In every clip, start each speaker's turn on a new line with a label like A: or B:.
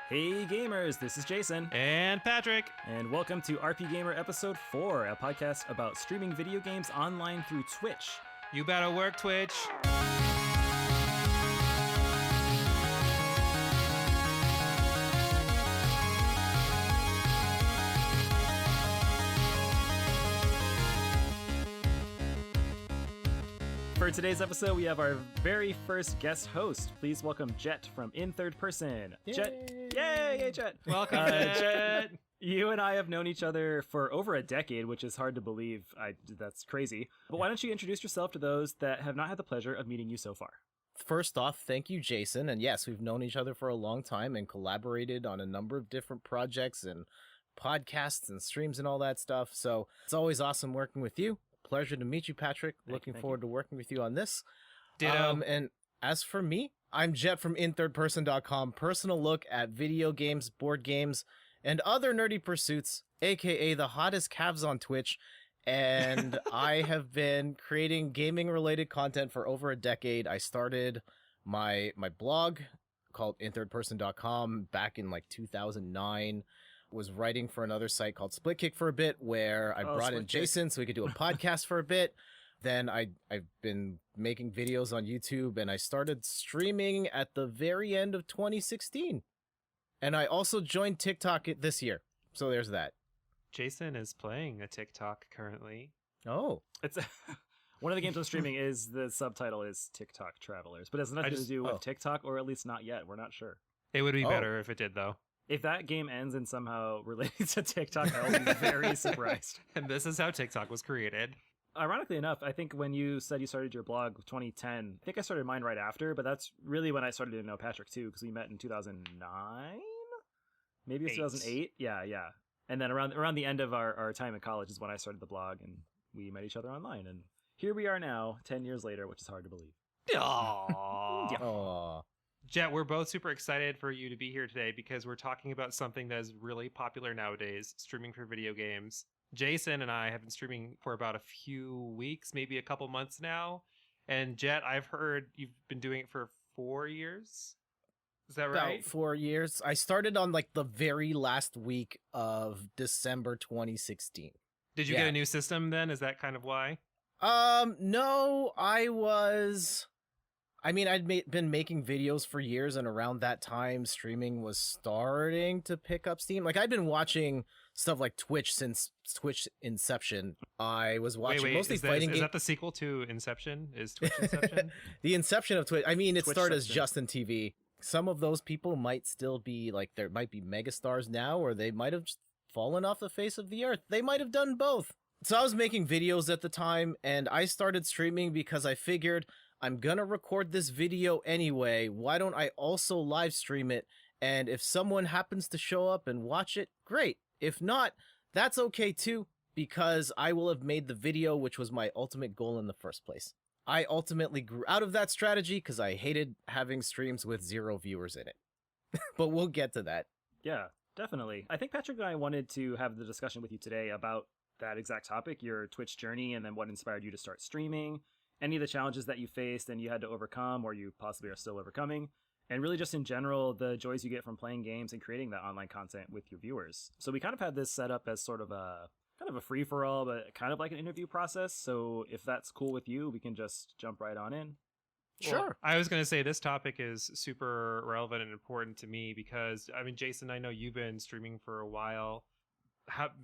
A: Hey gamers, this is Jason.
B: And Patrick.
A: And welcome to RPGaymer episode 4, a podcast about streaming video games online through Twitch.
B: You better work, Twitch.
A: For today's episode, we have our very first guest host. Please welcome Jet from In Third Person.
C: Yay.
A: Jet, yay, Jet.
B: Welcome, Jet.
A: You and I have known each other for over a decade, which is hard to believe. That's crazy. But why don't you introduce yourself to those that have not had the pleasure of meeting you so far?
C: First off, thank you, Jason. And yes, we've known each other for a long time and collaborated on a number of different projects and podcasts and streams and all that stuff. So it's always awesome working with you. Pleasure to meet you, Patrick. Looking forward to working with you on this.
B: Ditto.
C: And as for me, I'm Jet from inthirdperson.com. Personal look at video games, board games, and other nerdy pursuits, aka the hottest calves on Twitch. And I have been creating gaming-related content for over a decade. I started my blog called inthirdperson.com back in like 2009. Was writing for another site called Splitkick for a bit, where I brought in Jason so we could do a podcast for a bit. Then I've been making videos on YouTube, and I started streaming at the very end of 2016. And I also joined TikTok this year. So there's that.
B: Jason is playing a TikTok currently.
C: Oh.
A: It's one of the games I'm streaming is the subtitle is TikTok Travelers, but it has nothing to do with TikTok, or at least not yet. We're not sure.
B: It would be better if it did, though.
A: If that game ends and somehow related to TikTok, I will be very surprised.
B: And this is how TikTok was created.
A: Ironically enough, I think when you said you started your blog 2010, I think I started mine right after, but that's really when I started to know Patrick too, because we met in 2009? Maybe it was 2008? Yeah. And then around the end of our time in college is when I started the blog, and we met each other online. And here we are now, 10 years later, which is hard to believe.
B: Aww.
A: Yeah.
C: Aww.
B: Jet, we're both super excited for you to be here today because we're talking about something that is really popular nowadays, streaming for video games. Jason and I have been streaming for about a few weeks, maybe a couple months now. And Jet, I've heard you've been doing it for 4 years. Is that right?
C: About 4 years. I started on like the very last week of December 2016.
B: Did you get a new system then? Is that kind of why?
C: No, I'd been making videos for years, and around that time, streaming was starting to pick up steam. Like, I'd been watching stuff like Twitch since Twitch Inception. I was watching mostly fighting games.
B: Is that the sequel to Inception? Is Twitch Inception?
C: The inception of Twitch. I mean, it
A: Twitch
C: started as Justin TV. Some of those people might still be, like, there might be megastars now, or they might have just fallen off the face of the earth. They might have done both. So I was making videos at the time, and I started streaming because I figured, I'm gonna record this video anyway, why don't I also live stream it? And if someone happens to show up and watch it, great. If not, that's okay too, because I will have made the video, which was my ultimate goal in the first place. I ultimately grew out of that strategy because I hated having streams with 0 viewers in it. But we'll get to that.
A: Yeah, definitely. I think Patrick and I wanted to have the discussion with you today about that exact topic, your Twitch journey, and then what inspired you to start streaming. Any of the challenges that you faced and you had to overcome, or you possibly are still overcoming, and really just in general, the joys you get from playing games and creating that online content with your viewers. So we kind of had this set up as sort of a free-for-all, but kind of like an interview process. So if that's cool with you, we can just jump right on in.
C: Sure.
B: Well, I was going to say this topic is super relevant and important to me because, I mean, Jason, I know you've been streaming for a while.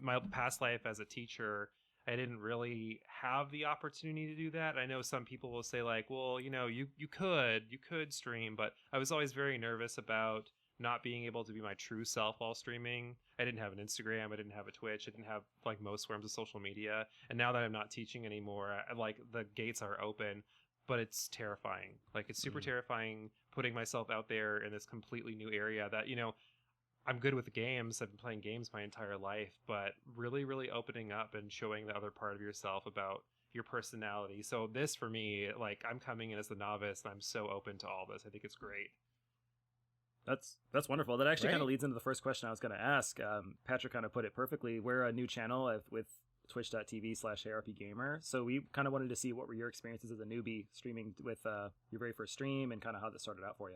B: My past life as a teacher, I didn't really have the opportunity to do that. I know some people will say like, well, you know, you could stream, but I was always very nervous about not being able to be my true self while streaming. I didn't have an Instagram. I didn't have a Twitch. I didn't have like most forms of social media. And now that I'm not teaching anymore, like the gates are open, but it's terrifying. Like it's super terrifying putting myself out there in this completely new area that, you know, I'm good with games. I've been playing games my entire life, but really opening up and showing the other part of yourself about your personality. So this for me, like I'm coming in as the novice and I'm so open to all this. I think it's great.
A: That's wonderful. That actually kind of leads into the first question I was going to ask. Patrick kind of put it perfectly. We're a new channel with twitch.tv/RPGaymer. So we kind of wanted to see what were your experiences as a newbie streaming with your very first stream and kind of how that started out for you.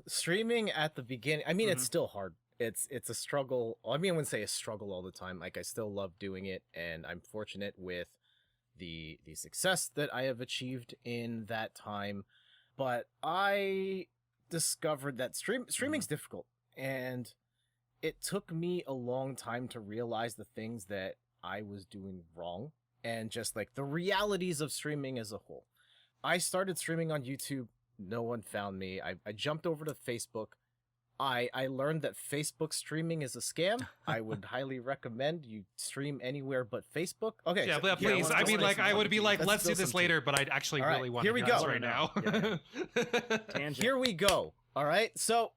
C: streaming at the beginning, I mean, it's
A: Mhm.
C: still hard. It's a struggle. I mean, I wouldn't say a struggle all the time. Like, I still love doing it, and I'm fortunate with the success that I have achieved in that time. But I discovered that streaming's difficult, and it took me a long time to realize the things that I was doing wrong and just like the realities of streaming as a whole. I started streaming on YouTube. No one found me. I jumped over to Facebook. I learned that Facebook streaming is a scam. I would highly recommend you stream anywhere but Facebook. Okay.
B: Yeah,
C: so-
B: but please.
A: let's
B: I mean,
A: spill
B: like,
A: some
B: I would be
A: tea.
B: like,
C: Let's
B: let's do
C: spill
B: this
C: some
B: later, but I actually
C: All right,
B: really want
C: here
B: to
C: we
B: do
C: go.
B: this right now.
A: Tangent.
C: Here we go. All right. So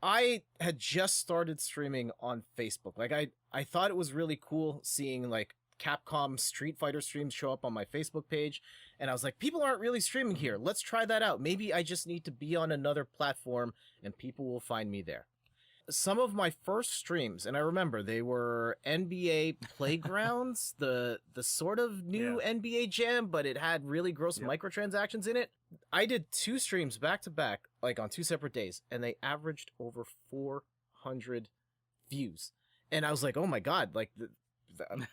C: I had just started streaming on Facebook. Like I thought it was really cool seeing like Capcom Street Fighter streams show up on my Facebook page. And I was like, people aren't really streaming here. Let's try that out. Maybe I just need to be on another platform and people will find me there. Some of my first streams, and I remember they were NBA Playgrounds, the sort of new NBA Jam, but it had really gross
A: Yep.
C: microtransactions in it. I did 2 streams back to back, like on 2 separate days, and they averaged over 400 views. And I was like, oh my God, like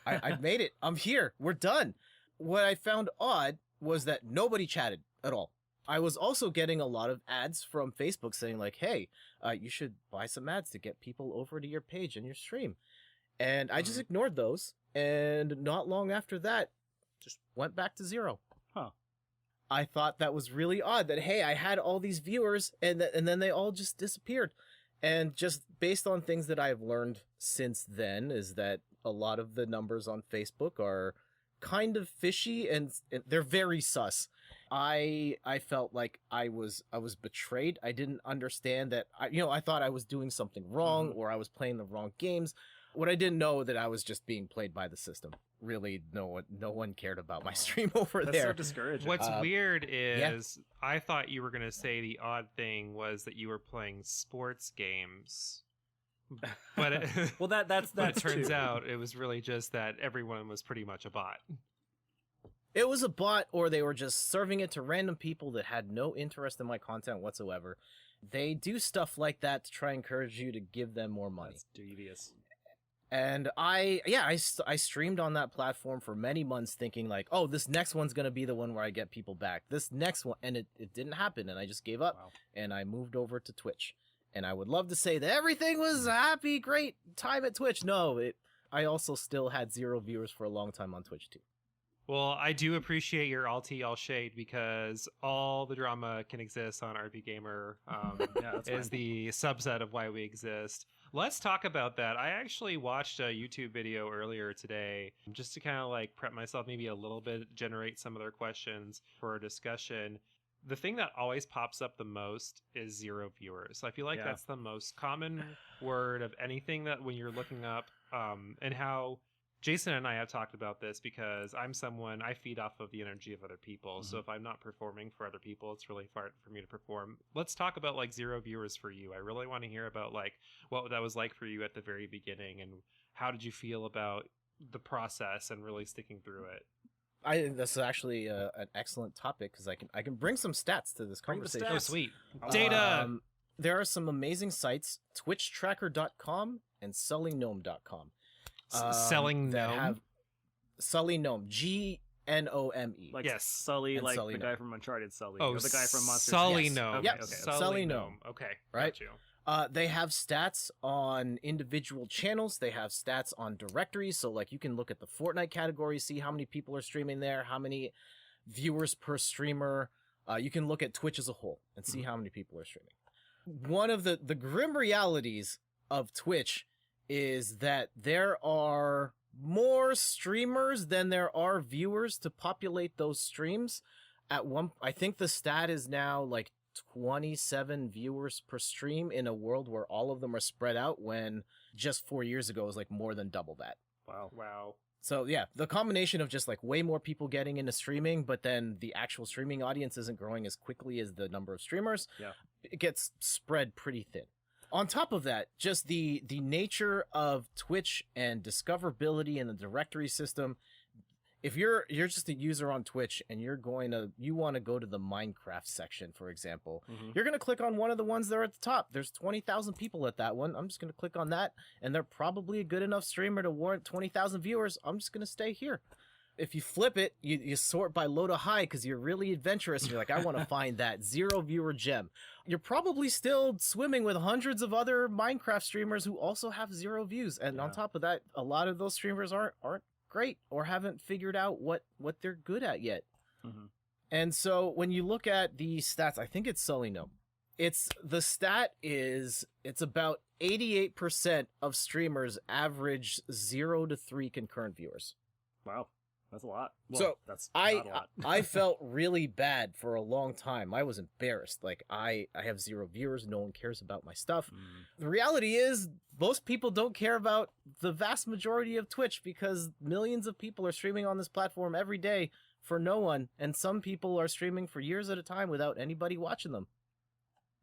C: I made it. I'm here. We're done. What I found odd was that nobody chatted at all. I was also getting a lot of ads from Facebook saying like, hey, you should buy some ads to get people over to your page and your stream. And I just ignored those. And not long after that, just went back to 0.
A: Huh.
C: I thought that was really odd that, hey, I had all these viewers and then they all just disappeared. And just based on things that I've learned since then is that a lot of the numbers on Facebook are kind of fishy and they're very sus. I felt like I was betrayed. I didn't understand that I thought I was doing something wrong or I was playing the wrong games. What I didn't know that I was just being played by the system. Really, no one cared about my stream over
A: That's so
C: there.
A: discouraging.
B: What's weird
C: yeah.
B: is I thought you were going to say the odd thing was that you were playing sports games. But it,
A: well, that's
B: but it turns
A: too.
B: out it was really just that everyone was pretty much a bot.
C: It was a bot, or they were just serving it to random people that had no interest in my content whatsoever. They do stuff like that to try and encourage you to give them more money.
A: That's devious.
C: And I streamed on that platform for many months thinking like, oh, this next one's going to be the one where I get people back. This next one, and it didn't happen, and I just gave up,
A: Wow.
C: and I moved over to Twitch. And I would love to say that everything was a happy, great time at Twitch. No, I also still had 0 viewers for a long time on Twitch too.
B: Well, I do appreciate your all tea, all shade because all the drama can exist on RPGaymer.
A: Yeah, that's
B: Is
A: fine.
B: the subset of why we exist. Let's talk about that. I actually watched a YouTube video earlier today just to kind of like prep myself maybe a little bit, generate some other questions for a discussion. The thing that always pops up the most is 0 viewers. I feel like
A: Yeah.
B: that's the most common word of anything that when you're looking up and how Jason and I have talked about this because I'm someone, I feed off of the energy of other people. So if I'm not performing for other people, it's really hard for me to perform. Let's talk about like 0 viewers for you. I really want to hear about like what that was like for you at the very beginning and how did you feel about the process and really sticking through it?
C: I think that's actually an excellent topic because I can bring some stats to this
A: Bring the
C: conversation.
B: Oh,
A: stats.
B: sweet.
A: Oh.
B: Data!
C: There are some amazing sites, twitchtracker.com and sullygnome.com.
B: Selling
C: that
B: gnome?
C: have Sully Gnome, Gnome.
A: Like
B: Yes.
A: Sully,
C: And
A: like
C: Sully
A: the
C: Gnome.
A: guy from Uncharted, Sully.
B: Oh,
A: or the guy from Monster
B: Sully
C: Yes.
B: Gnome.
A: Okay,
C: Yep.
A: okay.
C: Sully Gnome.
B: Okay,
C: Right?
B: got you.
C: They have stats on individual channels. They have stats on directories. So, like, you can look at the Fortnite category, see how many people are streaming there, how many viewers per streamer. You can look at Twitch as a whole and see how many people are streaming. One of the grim realities of Twitch is that there are more streamers than there are viewers to populate those streams. I think the stat is now like 27 viewers per stream in a world where all of them are spread out when just 4 years ago it was like more than double that.
A: Wow.
B: Wow.
C: So yeah, the combination of just like way more people getting into streaming, but then the actual streaming audience isn't growing as quickly as the number of streamers.
A: Yeah.
C: It gets spread pretty thin. On top of that, just the nature of Twitch and discoverability and the directory system, if you're just a user on Twitch and you want to go to the Minecraft section, for example, you're going to click on one of the ones that are at the top. There's 20,000 people at that one. I'm just going to click on that, and they're probably a good enough streamer to warrant 20,000 viewers. I'm just going to stay here. If you flip it, you sort by low to high because you're really adventurous. And you're like, I want to find that 0 viewer gem. You're probably still swimming with hundreds of other Minecraft streamers who also have 0 views. And on top of that, a lot of those streamers aren't great or haven't figured out what they're good at yet. And so when you look at the stats, I think it's Solino. It's about 88% of streamers average 0 to 3 concurrent viewers.
A: Wow. That's a lot. Well,
C: So
A: that's not a lot.
C: I felt really bad for a long time. I was embarrassed. Like I have 0 viewers. No one cares about my stuff. The reality is most people don't care about the vast majority of Twitch because millions of people are streaming on this platform every day for no one. And some people are streaming for years at a time without anybody watching them.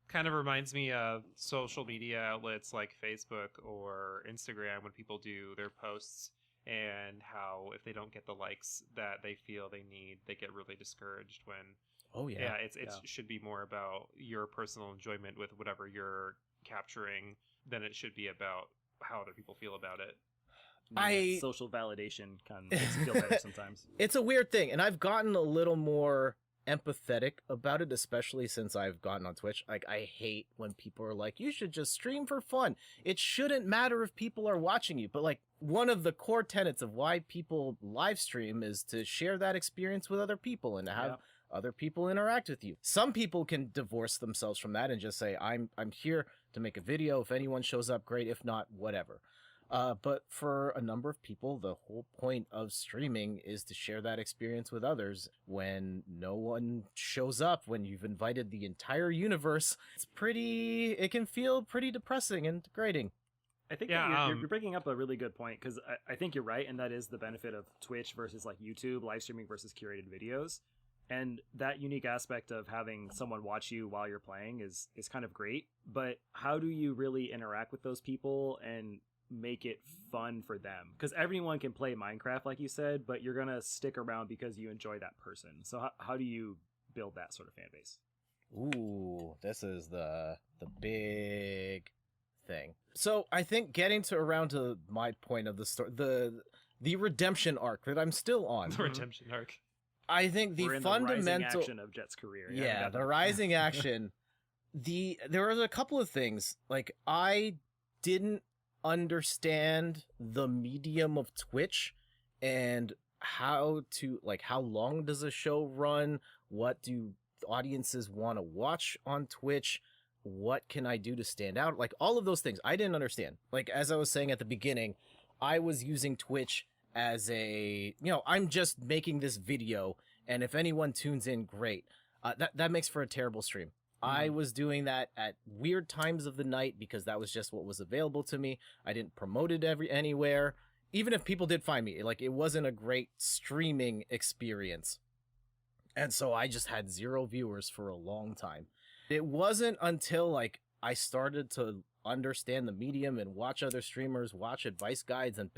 B: Kind of reminds me of social media outlets like Facebook or Instagram when people do their posts, and how if they don't get the likes that they feel they need, they get really discouraged when it should be more about your personal enjoyment with whatever you're capturing than it should be about how other people feel about it.
A: Social validation kind of makes you feel better sometimes.
C: It's a weird thing, and I've gotten a little more empathetic about it, especially since I've gotten on Twitch. Like, I hate when people are like, you should just stream for fun. It shouldn't matter if people are watching you. But like, one of the core tenets of why people live stream is to share that experience with other people and to have other people interact with you. Some people can divorce themselves from that and just say, I'm here to make a video. If anyone shows up, great. If not, whatever. But for a number of people, the whole point of streaming is to share that experience with others. When no one shows up, when you've invited the entire universe, it can feel pretty depressing and degrading.
A: I think that you're bringing up a really good point, because I think you're right, and that is the benefit of Twitch versus like YouTube, live streaming versus curated videos. And that unique aspect of having someone watch you while you're playing is kind of great. But how do you really interact with those people and make it fun for them? Because everyone can play Minecraft, like you said, but you're gonna stick around because you enjoy that person. So how do you build that sort of fan base?
C: Ooh, this is the big thing. So I think getting around to my point of the story, the redemption arc that I'm still on.
B: The redemption arc.
C: I think the fundamental
A: the rising action of Jet's career.
C: Yeah, the rising action. There was a couple of things. Like, I didn't understand the medium of Twitch and how long does a show run? What do audiences want to watch on Twitch? What can I do to stand out? Like, all of those things I didn't understand. Like, as I was saying at the beginning, I was using Twitch as I'm just making this video, and if anyone tunes in, great. That makes for a terrible stream. I was doing that at weird times of the night because that was just what was available to me. I didn't promote it anywhere. Even if people did find me, like, it wasn't a great streaming experience. And so I just had 0 viewers for a long time. It wasn't until like I started to understand the medium and watch other streamers, watch advice guides, and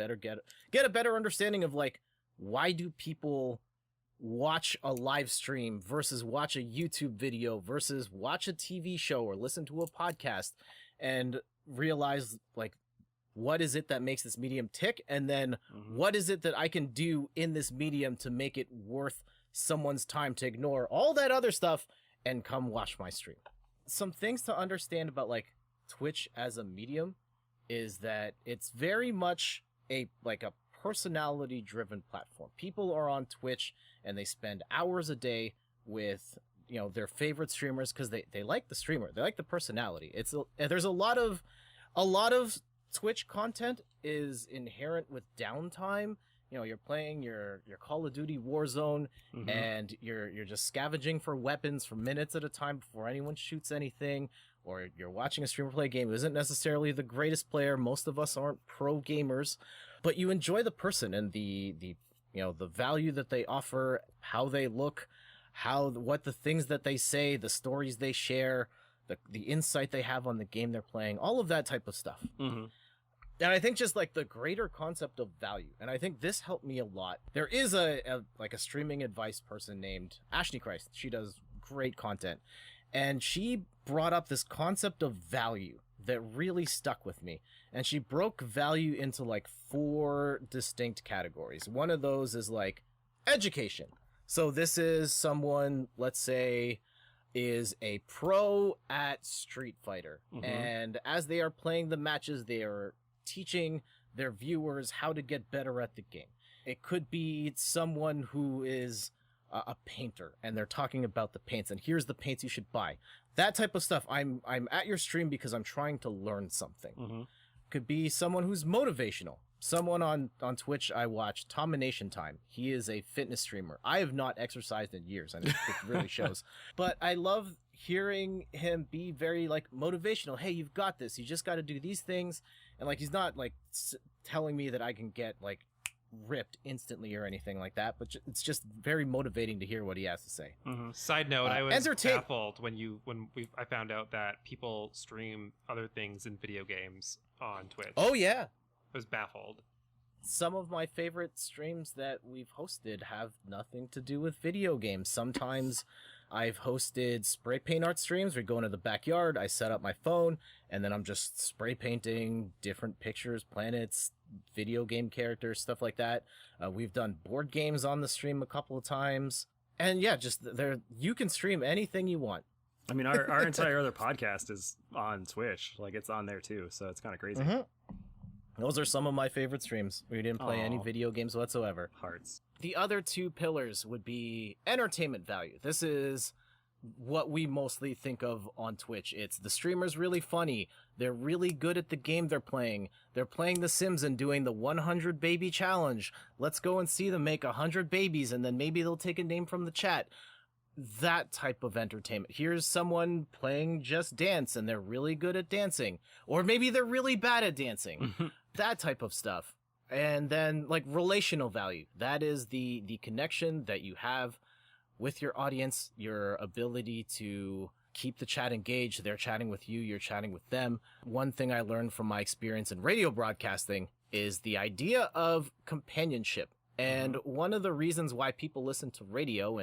C: get a better understanding of like, why do people watch a live stream versus watch a YouTube video versus watch a TV show or listen to a podcast, and realize like, what is it that makes this medium tick? And then what is it that I can do in this medium to make it worth someone's time to ignore all that other stuff and come watch my stream? Some things to understand about like Twitch as a medium is that it's very much a personality driven platform. People are on Twitch and they spend hours a day with their favorite streamers because they like the streamer, they like the personality. There's a lot of Twitch content is inherent with downtime. You're playing your Call of Duty Warzone, and you're just scavenging for weapons for minutes at a time before anyone shoots anything, or you're watching a streamer play a game who isn't necessarily the greatest player. Most of us aren't pro gamers, but you enjoy the person and the value that they offer, how they look, what the things that they say, the stories they share, the insight they have on the game they're playing, all of that type of stuff. And I think just like the greater concept of value, and I think this helped me a lot. There is a streaming advice person named Ashley Christ. She does great content, and she brought up this concept of value that really stuck with me. And she broke value into like 4 distinct categories. One of those is like education. So this is someone, let's say, is a pro at Street Fighter, and as they are playing the matches, they are teaching their viewers how to get better at the game. It could be someone who is a painter, and they're talking about the paints, and here's the paints you should buy. That type of stuff. I'm at your stream because I'm trying to learn something. Could be someone who's motivational. Someone on Twitch I watch, Tomination Time. He is a fitness streamer. I have not exercised in years, and it really shows. But I love hearing him be very like motivational. Hey, you've got this. You just got to do these things. And like he's not like telling me that I can get like ripped instantly or anything like that, but it's just very motivating to hear what he has to say.
B: Side note, I was baffled I found out that people stream other things in video games on Twitch.
C: Oh yeah,
B: I was baffled.
C: Some of my favorite streams that we've hosted have nothing to do with video games. Sometimes I've hosted spray paint art streams. We go into the backyard, I set up my phone, and then I'm just spray painting different pictures, planets, video game characters, stuff like that. We've done board games on the stream a couple of times. And yeah, just you can stream anything you want.
A: I mean, our entire other podcast is on Twitch. Like, it's on there too, so it's kind of crazy.
C: Those are some of my favorite streams. We didn't play any video games whatsoever.
A: Hearts.
C: The other 2 pillars would be entertainment value. This is what we mostly think of on Twitch. It's the streamer's really funny. They're really good at the game they're playing. They're playing The Sims and doing the 100 baby challenge. Let's go and see them make 100 babies, and then maybe they'll take a name from the chat. That type of entertainment. Here's someone playing Just Dance, and they're really good at dancing. Or maybe they're really bad at dancing. That type of stuff. And then, like, relational value. That is the connection that you have with your audience, your ability to keep the chat engaged. They're chatting with you, you're chatting with them. One thing I learned from my experience in radio broadcasting is the idea of companionship. And one of the reasons why people listen to radio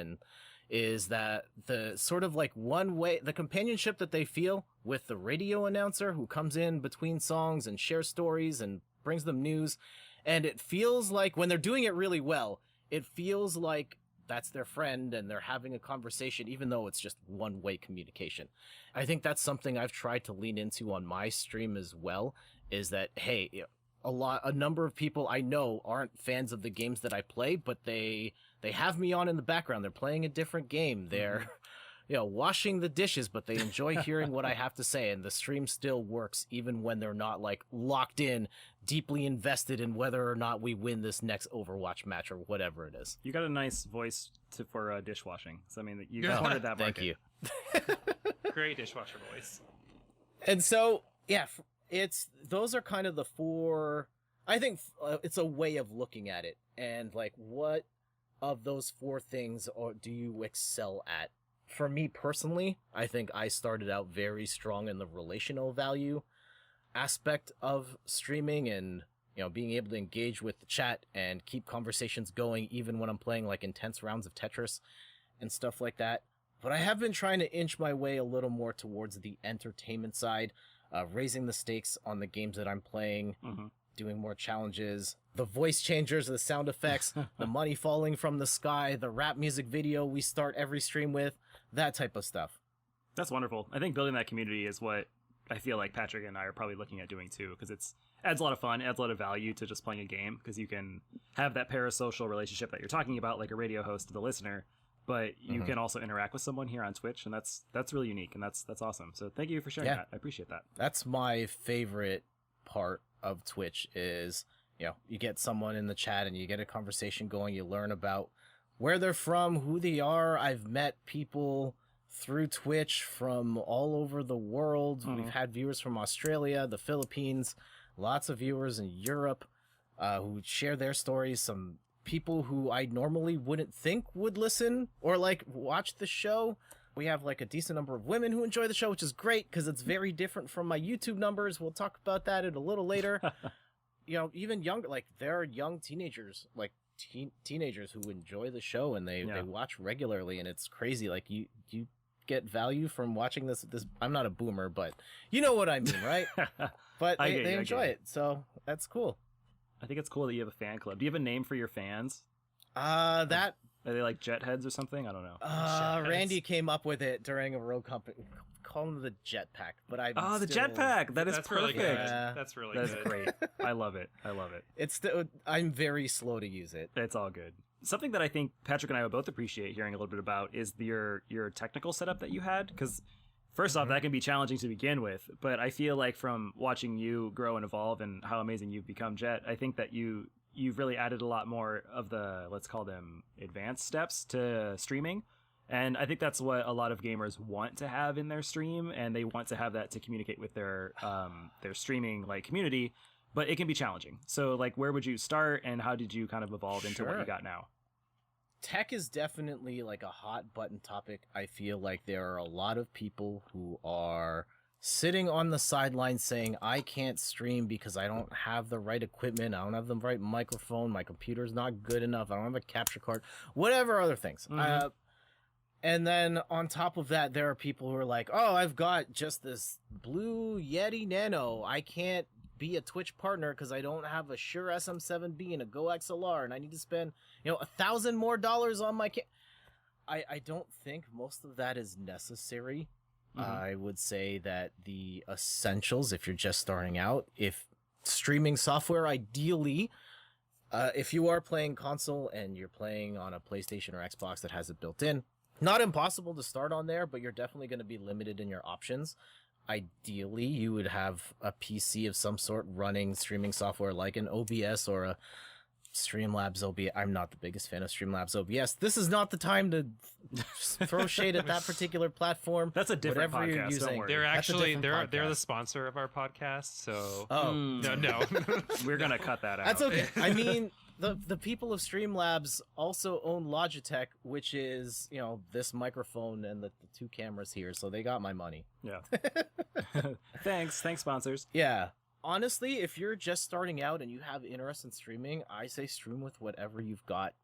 C: is that the sort of like one way, the companionship that they feel with the radio announcer who comes in between songs and shares stories and brings them news. And it feels like when they're doing it really well, it feels like that's their friend and they're having a conversation, even though it's just one-way communication. I think that's something I've tried to lean into on my stream as well, is that, hey, a number of people I know aren't fans of the games that I play, but they have me on in the background. They're playing a different game. They're, washing the dishes, but they enjoy hearing what I have to say. And the stream still works even when they're not like locked in, deeply invested in whether or not we win this next Overwatch match or whatever it is.
A: You got a nice voice for dishwashing. So, I mean, you cornered that market.
C: Thank you.
B: Great dishwasher voice.
C: And so, yeah, those are kind of the 4, I think it's a way of looking at it. And like, what of those 4 things do you excel at? For me personally, I think I started out very strong in the relational value aspect of streaming and, being able to engage with the chat and keep conversations going even when I'm playing like intense rounds of Tetris and stuff like that. But I have been trying to inch my way a little more towards the entertainment side, raising the stakes on the games that I'm playing, doing more challenges, the voice changers, the sound effects, the money falling from the sky, the rap music video we start every stream with, that type of stuff.
A: That's wonderful. I think building that community is what I feel like Patrick and I are probably looking at doing too, because adds a lot of fun, adds a lot of value to just playing a game, because you can have that parasocial relationship that you're talking about, like a radio host to the listener, but you can also interact with someone here on Twitch, and that's really unique, and that's awesome. So thank you for sharing that. I appreciate that.
C: That's my favorite part of Twitch is, you get someone in the chat and you get a conversation going, you learn about where they're from, who they are. I've met people through Twitch from all over the world. We've had viewers from Australia, the Philippines, lots of viewers in Europe who share their stories. Some people who I normally wouldn't think would listen or like watch the show. We have like a decent number of women who enjoy the show, which is great because it's very different from my YouTube numbers. We'll talk about that a little later. even younger, like there are young teenagers, like teenagers who enjoy the show and they watch regularly, and it's crazy. Like you get value from watching this. I'm not a boomer, but you know what I mean, right? But they enjoy it, so that's cool.
A: I think it's cool that you have a fan club. Do you have a name for your fans?
C: That
A: Are they like jet heads or something? I don't know.
C: Randy came up with it during a road company. Call them the jetpack, but I
A: the jetpack. That's perfect.
B: Really good. That's really good.
A: That's great. I love it.
C: I'm very slow to use it.
A: It's all good. Something that I think Patrick and I would both appreciate hearing a little bit about is your technical setup that you had, because first off, that can be challenging to begin with, but I feel like from watching you grow and evolve and how amazing you've become, Jet, I think that you've really added a lot more of the, let's call them advanced steps to streaming. And I think that's what a lot of gamers want to have in their stream, and they want to have that to communicate with their streaming like community, but it can be challenging. So like, where would you start, and how did you kind of evolve into what you got now?
C: Tech is definitely like a hot button topic. I feel like there are a lot of people who are sitting on the sidelines saying, I can't stream because I don't have the right equipment, I don't have the right microphone, my computer's not good enough, I don't have a capture card, whatever other things. Mm-hmm. And then on top of that, there are people who are like, oh, I've got just this blue Yeti Nano. I can't be a Twitch partner because I don't have a Shure SM7B and a Go XLR, and I need to spend, $1,000 more on my I don't think most of that is necessary. Mm-hmm. I would say that the essentials, if you're just starting out, if streaming software, ideally, if you are playing console and you're playing on a PlayStation or Xbox that has it built in, not impossible to start on there, but you're definitely going to be limited in your options. Ideally, you would have a PC of some sort running streaming software like an OBS or a Streamlabs OBS. I'm not the biggest fan of Streamlabs OBS. This is not the time to throw shade at that particular platform.
A: That's a different
C: Whatever
A: podcast.
C: You're using,
A: don't worry.
B: They're actually they're the sponsor of our podcast. So no,
A: we're gonna cut that out.
C: That's okay. I mean, the people of Streamlabs also own Logitech, which is this microphone and the two cameras here, so they got my money.
A: Yeah. Thanks sponsors.
C: Yeah. Honestly, if you're just starting out and you have interest in streaming, I say stream with whatever you've got.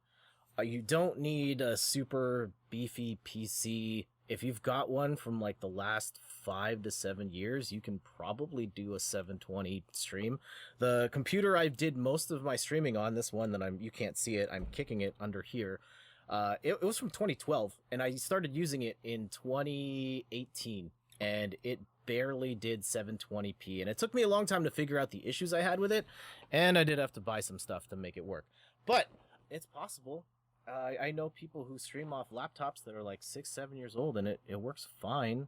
C: You don't need a super beefy PC. If you've got one from like the last 5 to 7 years, you can probably do a 720 stream. The computer I did most of my streaming on, this one that you can't see it, I'm kicking it under here. It was from 2012, and I started using it in 2018, and it barely did 720p, and it took me a long time to figure out the issues I had with it, and I did have to buy some stuff to make it work. But it's possible. I know people who stream off laptops that are like 6-7 years old, and it works fine.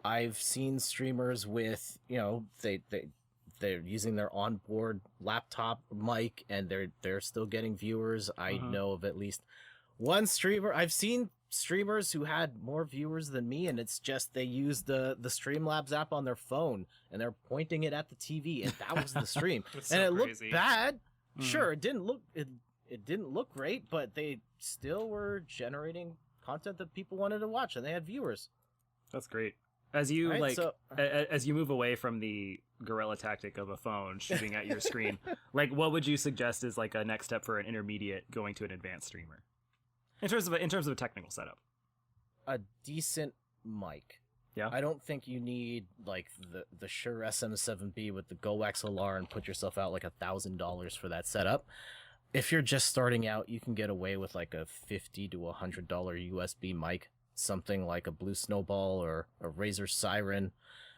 C: I've seen streamers with, they're using their onboard laptop mic, and they're still getting viewers. I know of at least one streamer. I've seen streamers who had more viewers than me, and it's just they used the Streamlabs app on their phone, and they're pointing it at the TV, and that was the stream. And it looked bad. Sure, it didn't look great, but they still were generating content that people wanted to watch, and they had viewers.
A: That's great. As you as you move away from the guerrilla tactic of a phone shooting at your screen, like what would you suggest is like a next step for an intermediate going to an advanced streamer? In terms of a technical setup.
C: A decent mic.
A: Yeah.
C: I don't think you need like the Shure SM7B with the Go XLR and put yourself out like $1,000 for that setup. If you're just starting out, you can get away with like a $50 to $100 USB mic, something like a Blue Snowball or a Razer Siren.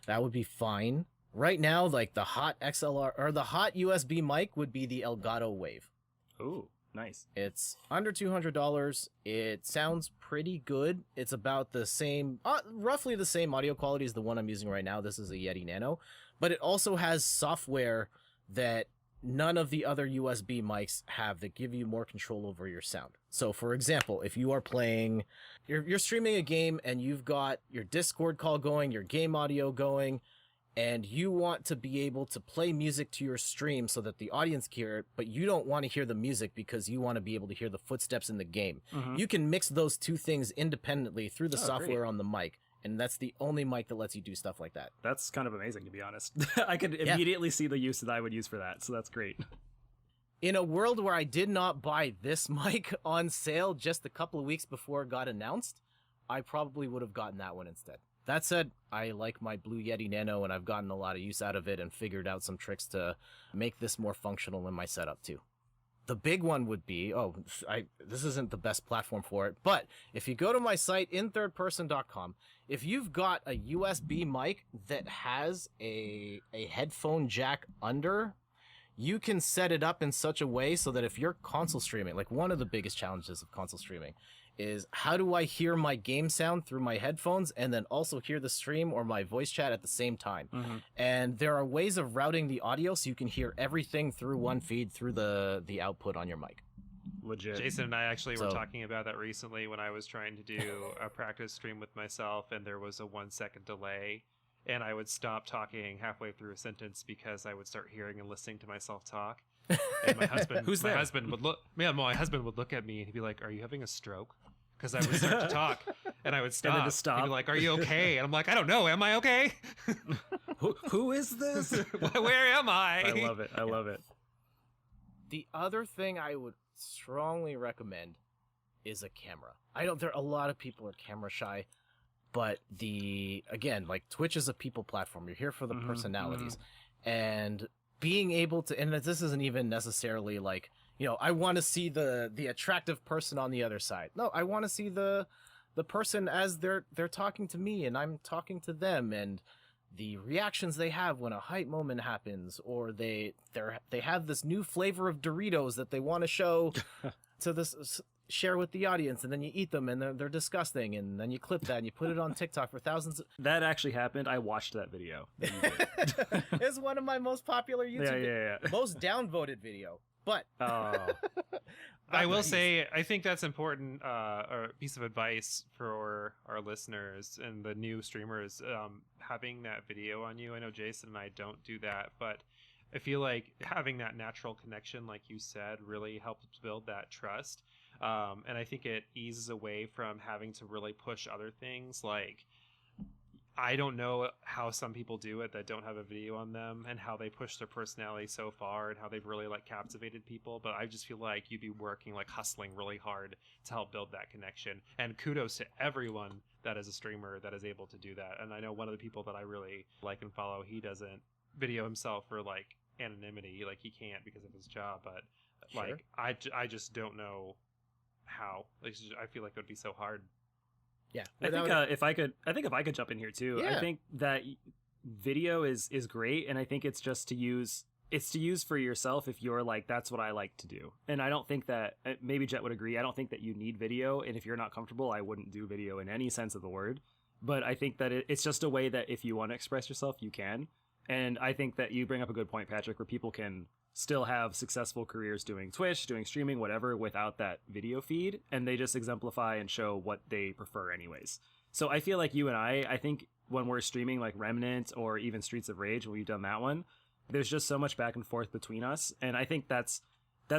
C: That would be fine. Right now, like the hot XLR or the hot USB mic would be the Elgato Wave.
A: Ooh. Nice.
C: It's under $200. It sounds pretty good. It's about the same, roughly the same audio quality as the one I'm using right now. This is a Yeti Nano, but it also has software that none of the other USB mics have that give you more control over your sound. So for example, if you are playing, you're streaming a game and you've got your Discord call going, your game audio going, and you want to be able to play music to your stream so that the audience can hear it, but you don't want to hear the music because you want to be able to hear the footsteps in the game. You can mix those two things independently through the software on the mic, And that's the only mic that lets you do stuff like that.
A: That's kind of amazing, to be honest. I could immediately see the use that I would use for that, so that's great.
C: In a world where I did not buy this mic on sale just a couple of weeks before it got announced, I probably would have gotten that one instead. That said, I like my Blue Yeti Nano, and I've gotten a lot of use out of it and figured out some tricks to make this more functional in my setup too. The big one would be, this isn't the best platform for it, but if you go to my site, inthirdperson.com, if you've got a USB mic that has a headphone jack under, you can set it up in such a way so that if you're console streaming, like one of the biggest challenges of console streaming is how do I hear my game sound through my headphones and then also hear the stream or my voice chat at the same time.
A: Mm-hmm.
C: And there are ways of routing the audio so you can hear everything through one feed through the output on your mic.
A: Legit.
B: Jason and I actually were talking about that recently when I was trying to do a practice stream with myself, and there was a 1 second delay, and I would stop talking halfway through a sentence because I would start hearing and listening to myself talk. And my husband, my husband would look at me and he'd be like, "Are you having a stroke?" Because I would start to talk and I would stop.
A: And then to stop.
B: He'd be like, "Are you okay?" And I'm like, "I don't know. Am I okay?
A: Who is this?
B: Where am I?"
A: I love it. I love it.
C: The other thing I would strongly recommend is a camera. A lot of people are camera shy, but like Twitch is a people platform. You're here for the personalities, and being able to, and this isn't even necessarily like, I want to see the attractive person on the other side. No, I want to see the person as they're talking to me and I'm talking to them, and the reactions they have when a hype moment happens, or they have this new flavor of Doritos that they want to show share with the audience, and then you eat them and they're disgusting, and then you clip that and you put it on TikTok for thousands.
A: That actually happened. I watched that video. That you did.
C: It's one of my most popular YouTube most downvoted video. But
B: I will say, I think that's important, a piece of advice for our listeners and the new streamers, having that video on you. I know Jason and I don't do that, but I feel like having that natural connection, like you said, really helps build that trust. And I think it eases away from having to really push other things. Like, I don't know how some people do it that don't have a video on them, and how they push their personality so far and how they've really captivated people. But I just feel like you'd be working, hustling really hard to help build that connection. And kudos to everyone that is a streamer that is able to do that. And I know one of the people that I really like and follow, he doesn't video himself for anonymity, he can't because of his job. But
C: Sure.
B: I just don't know how. I feel like it would be so hard.
C: Yeah,
A: I think if I could jump in here too.
C: Yeah.
A: I think that video is great, and I think it's just to use for yourself if you're that's what I like to do. And I don't think that, maybe Jet would agree, I don't think that you need video, and if you're not comfortable, I wouldn't do video in any sense of the word. But I think that it's just a way that if you want to express yourself, you can. And I think that you bring up a good point, Patrick, where people can still have successful careers doing Twitch, doing streaming, whatever, without that video feed, and they just exemplify and show what they prefer anyways. So I feel like you and I think when we're streaming Remnant or even Streets of Rage, when we've done that one, there's just so much back and forth between us, and I think that's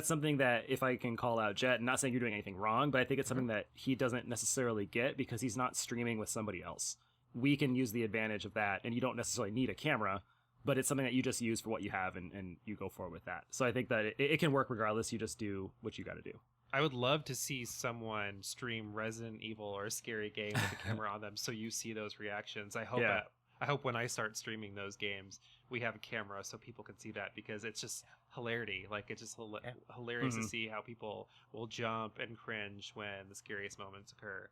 A: something that, if I can call out Jet, not saying you're doing anything wrong, but I think it's something that he doesn't necessarily get because he's not streaming with somebody else. We can use the advantage of that, and you don't necessarily need a camera, but it's something that you just use for what you have, and you go forward with that. So I think that it can work regardless. You just do what you got to do.
B: I would love to see someone stream Resident Evil or a scary game with a camera on them, so you see those reactions. I hope when I start streaming those games, we have a camera so people can see that, because it's just hilarity. It's just hilarious to see how people will jump and cringe when the scariest moments occur.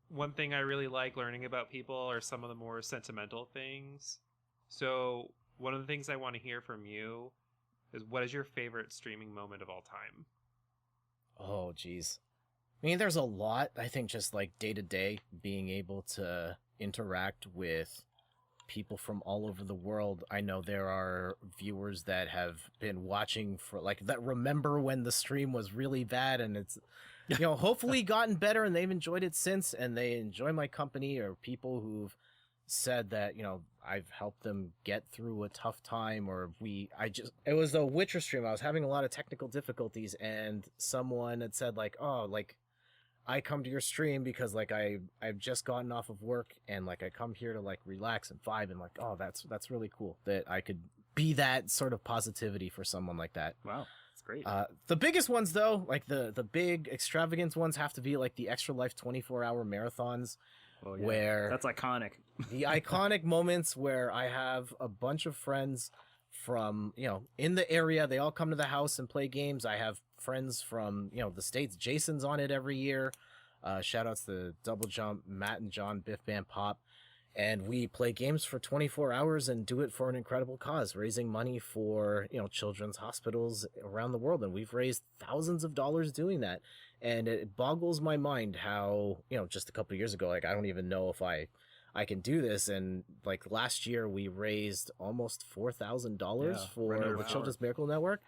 B: One thing I really like learning about people are some of the more sentimental things. So one of the things I want to hear from you is, what is your favorite streaming moment of all time?
C: Oh, geez. I mean, there's a lot. I think just day to day, being able to interact with people from all over the world. I know there are viewers that have been watching for that remember when the stream was really bad, and it's hopefully gotten better and they've enjoyed it since, and they enjoy my company, or people who've said that I've helped them get through a tough time, or it was a Witcher stream. I was having a lot of technical difficulties, and someone had said I come to your stream because like I've just gotten off of work and like I come here to like relax and vibe and like, oh, that's really cool that I could be that sort of positivity for someone like that.
A: Wow, that's great.
C: The biggest ones though, like the big extravagant ones, have to be like the Extra Life 24-hour marathons.
A: Well, yeah,
C: where
A: that's iconic.
C: the iconic moments where I have a bunch of friends from, in the area. They all come to the house and play games. I have friends from, the States. Jason's on it every year. Shout outs to Double Jump, Matt and John, Biff Band Pop. And we play games for 24 hours and do it for an incredible cause, raising money for, children's hospitals around the world. And we've raised thousands of dollars doing that. And it boggles my mind how, just a couple of years ago, like, I don't even know if I can do this. And like last year we raised almost $4,000 for the Children's Miracle Network.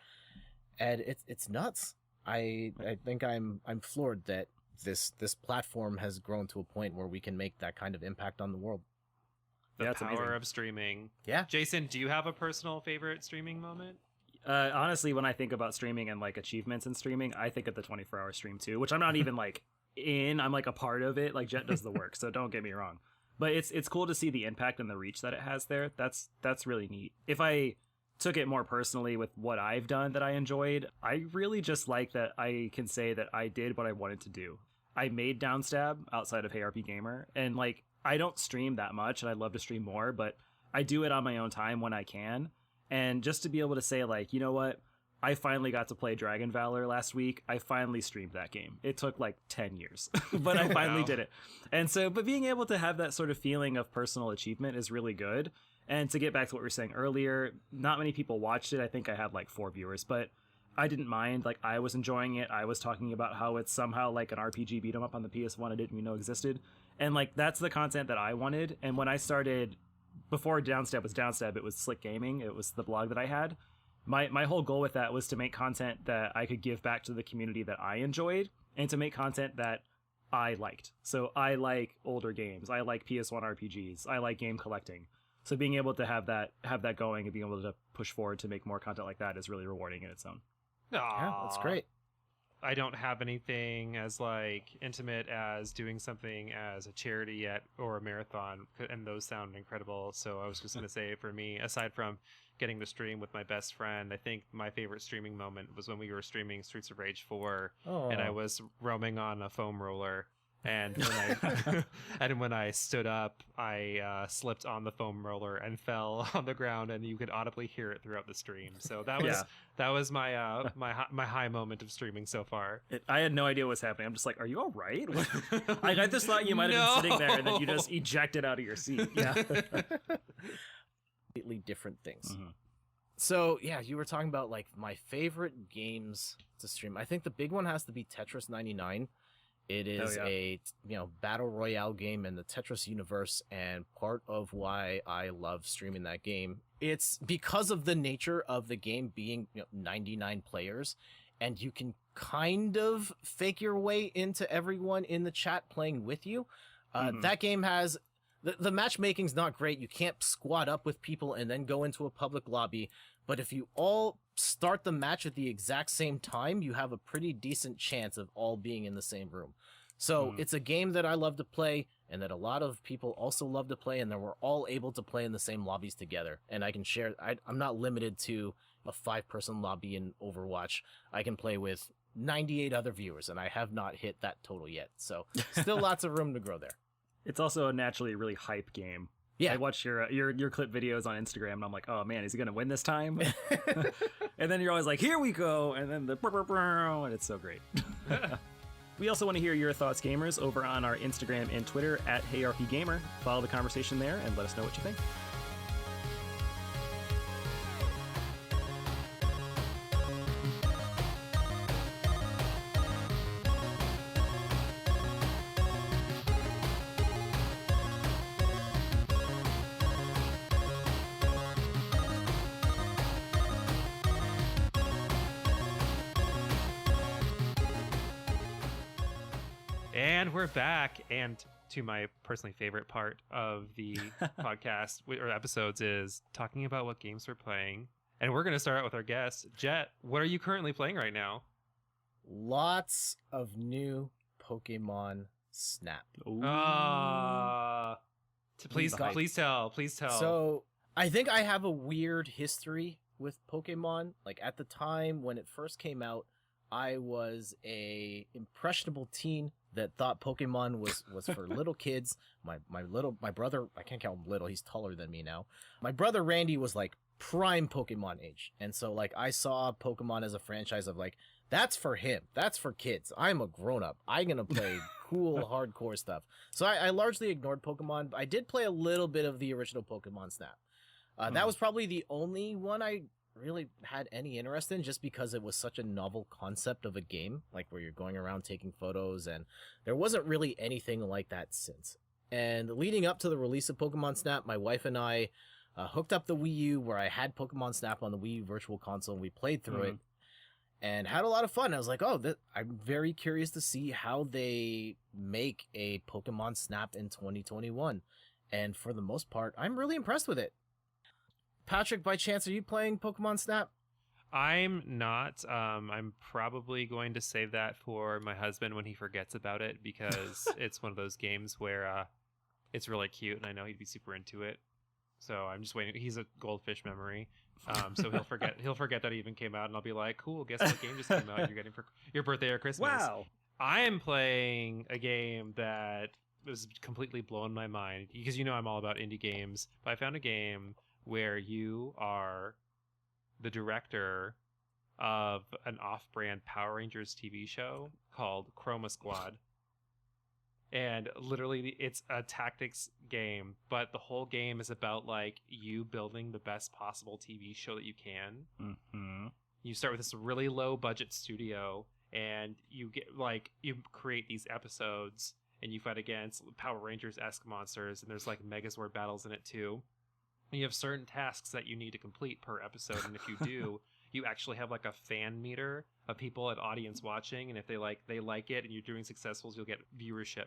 C: And it's nuts. I think I'm floored that this platform has grown to a point where we can make that kind of impact on the world.
B: The
A: That's
B: power
A: amazing.
B: of streaming.
C: Yeah.
B: Jason, do you have a personal favorite streaming moment?
A: Honestly, when I think about streaming and like achievements in streaming, I think of the 24-hour stream too, which I'm not even like I'm like a part of it. Like Jet does the work, so don't get me wrong. But it's cool to see the impact and the reach that it has there. That's really neat. If I took it more personally with what I've done that I enjoyed, I really just like that I can say that I did what I wanted to do. I made Downstab outside of Hey RPGaymer, and like I don't stream that much, and I'd love to stream more, but I do it on my own time when I can. And just to be able to say, like, you know what? I finally got to play Dragon Valor last week. I finally streamed that game. It took like 10 years, but I finally did it. And so, but being able to have that sort of feeling of personal achievement is really good. And to get back to what we were saying earlier, not many people watched it. I think I had like 4 viewers, but I didn't mind. Like, I was enjoying it. I was talking about how it's somehow like an RPG beat 'em up on the PS1 I didn't even know existed. And like, that's the content that I wanted. And when I started, before Downstab was Downstab, it was Slick Gaming. It was the blog that I had. My whole goal with that was to make content that I could give back to the community that I enjoyed, and to make content that I liked. So I like older games. I like PS1 RPGs. I like game collecting. So being able to have that going and being able to push forward to make more content like that is really rewarding in its own.
C: Yeah, that's great.
B: I don't have anything as like intimate as doing something as a charity yet, or a marathon, and those sound incredible. So I was just going to say, for me, aside from getting to stream with my best friend, I think my favorite streaming moment was when we were streaming Streets of Rage 4, and I was roaming on a foam roller. And when I stood up, I slipped on the foam roller and fell on the ground, and you could audibly hear it throughout the stream. So that was my my high moment of streaming so far.
A: I had no idea what was happening. I'm just like, are you all right? I just thought you might have been sitting there and then you just ejected out of your seat. Yeah.
C: Completely different things.
A: Mm-hmm.
C: So yeah, you were talking about like my favorite games to stream. I think the big one has to be Tetris 99. It is a battle royale game in the Tetris universe, and part of why I love streaming that game, it's because of the nature of the game being 99 players, and you can kind of fake your way into everyone in the chat playing with you. That game has the matchmaking's not great. You can't squad up with people and then go into a public lobby. But if you all start the match at the exact same time, you have a pretty decent chance of all being in the same room. So it's a game that I love to play, and that a lot of people also love to play, and then we're all able to play in the same lobbies together. And I can share, I'm not limited to a 5-person lobby in Overwatch. I can play with 98 other viewers, and I have not hit that total yet. So still lots of room to grow there.
A: It's also a naturally really hype game.
C: Yeah.
A: I watch your clip videos on Instagram, and I'm like, oh man, is he gonna win this time? And then you're always like, here we go, and then and it's so great. We also want to hear your thoughts, gamers, over on our Instagram and Twitter at HeyRPGaymer. Follow the conversation there and let us know what you think.
B: And we're back, and to my personally favorite part of the podcast or episodes is talking about what games we're playing. And we're going to start out with our guest. Jet, what are you currently playing right now?
C: Lots of new Pokemon Snap.
A: Ooh.
B: Please
A: the hype.
B: please tell.
C: So I think I have a weird history with Pokemon. Like at the time when it first came out, I was a impressionable teen that thought Pokemon was for little kids. My brother, I can't count him little, he's taller than me now. My brother Randy was like prime Pokemon age. And so like I saw Pokemon as a franchise of like, that's for him. That's for kids. I'm a grown up. I'm gonna play cool hardcore stuff. So I largely ignored Pokemon. I did play a little bit of the original Pokemon Snap. That was probably the only one I really had any interest in, just because it was such a novel concept of a game, like where you're going around taking photos, and there wasn't really anything like that since. And leading up to the release of Pokemon Snap, my wife and I hooked up the Wii U, where I had Pokemon Snap on the Wii U Virtual Console, and we played through it and had a lot of fun. I was like, I'm very curious to see how they make a Pokemon Snap in 2021. And for the most part, I'm really impressed with it. Patrick, by chance, are you playing Pokemon Snap?
B: I'm not. I'm probably going to save that for my husband when he forgets about it, because it's one of those games where it's really cute and I know he'd be super into it. So I'm just waiting. He's a goldfish memory. So he'll forget that it even came out, and I'll be like, cool, guess what game just came out you're getting for your birthday or Christmas.
A: Wow.
B: I am playing a game that was completely blown my mind, because I'm all about indie games, but I found a game where you are the director of an off-brand Power Rangers TV show called Chroma Squad. And literally it's a tactics game, but the whole game is about like you building the best possible TV show that you can.
A: Mm-hmm.
B: You start with this really low budget studio, and you create these episodes, and you fight against Power Rangers-esque monsters, and there's like Megazord battles in it too. And you have certain tasks that you need to complete per episode, and if you do, you actually have like a fan meter of people at audience watching, and if they like it and you're doing successfuls, you'll get viewership.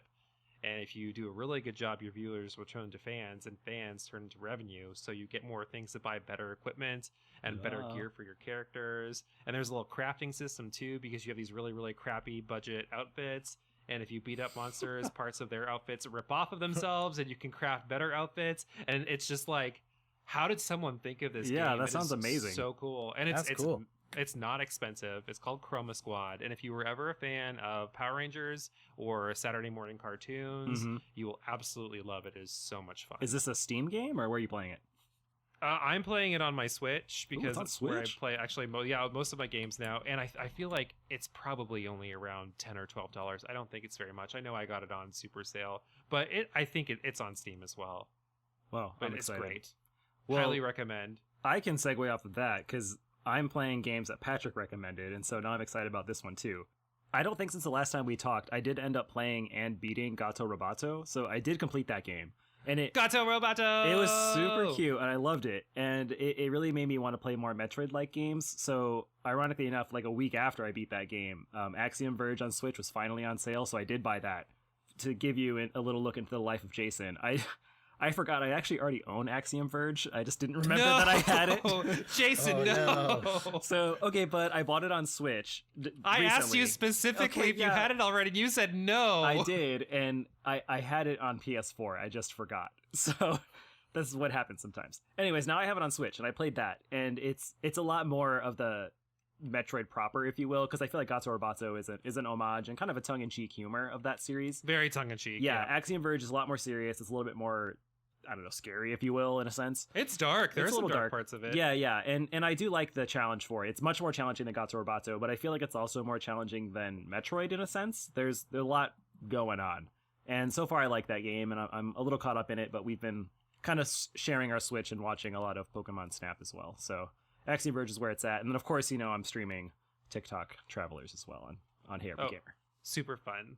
B: And if you do a really good job, your viewers will turn into fans, and fans turn into revenue, so you get more things to buy better equipment and better gear for your characters. And there's a little crafting system too, because you have these really, really crappy budget outfits, and if you beat up monsters, parts of their outfits rip off of themselves, and you can craft better outfits. And it's just like, how did someone think of this game?
A: That sounds amazing.
B: So cool. And it's
C: cool.
B: It's not expensive. It's called Chroma Squad. And if you were ever a fan of Power Rangers or Saturday morning cartoons, you will absolutely love it. It is so much fun.
A: Is this a Steam game, or where are you playing it?
B: I'm playing it on my Switch, because
A: it's on
B: it's where I
A: Switch?
B: play actually most of my games now. And I feel like it's probably only around $10 or $12. I don't think it's very much. I know I got it on super sale, but I think it's on Steam as well.
A: Well,
B: But
A: I'm
B: it's
A: excited.
B: great.
A: Well,
B: Highly recommend.
A: I can segue off of that because I'm playing games that Patrick recommended, and so now I'm excited about this one too. I don't think since the last time we talked, I did end up playing and beating Gato Roboto, so I did complete that game. And
B: Gato Roboto!
A: It was super cute, and I loved it. And it really made me want to play more Metroid-like games. So, ironically enough, like a week after I beat that game, Axiom Verge on Switch was finally on sale, so I did buy that. To give you a little look into the life of Jason, I forgot I actually already own Axiom Verge. I just didn't remember that I had it.
B: Jason, no.
A: So, okay, but I bought it on Switch
B: I asked
A: recently.
B: you specifically
A: Okay,
B: if you
A: yeah.
B: had it already, and you said no.
A: I did, and I had it on PS4. I just forgot. So this is what happens sometimes. Anyways, now I have it on Switch, and I played that, and it's a lot more of the Metroid proper, if you will, because I feel like Gato Roboto is an homage and kind of a tongue-in-cheek humor of that series.
B: Very tongue-in-cheek.
A: Yeah, Axiom Verge is a lot more serious. It's a little bit more, I don't know, scary, if you will, in a sense.
B: It's dark. There's
A: It's a
B: some
A: little
B: dark parts of it.
A: Yeah, and I do like the challenge for it. It's much more challenging than Gato Roboto, but I feel like it's also more challenging than Metroid in a sense. There's a lot going on, and so far I like that game, and I'm a little caught up in it. But we've been kind of sharing our Switch and watching a lot of Pokemon Snap as well. So Axiom Verge is where it's at, and then of course I'm streaming TikTok Travelers as well on RPGaymer.
B: Super fun.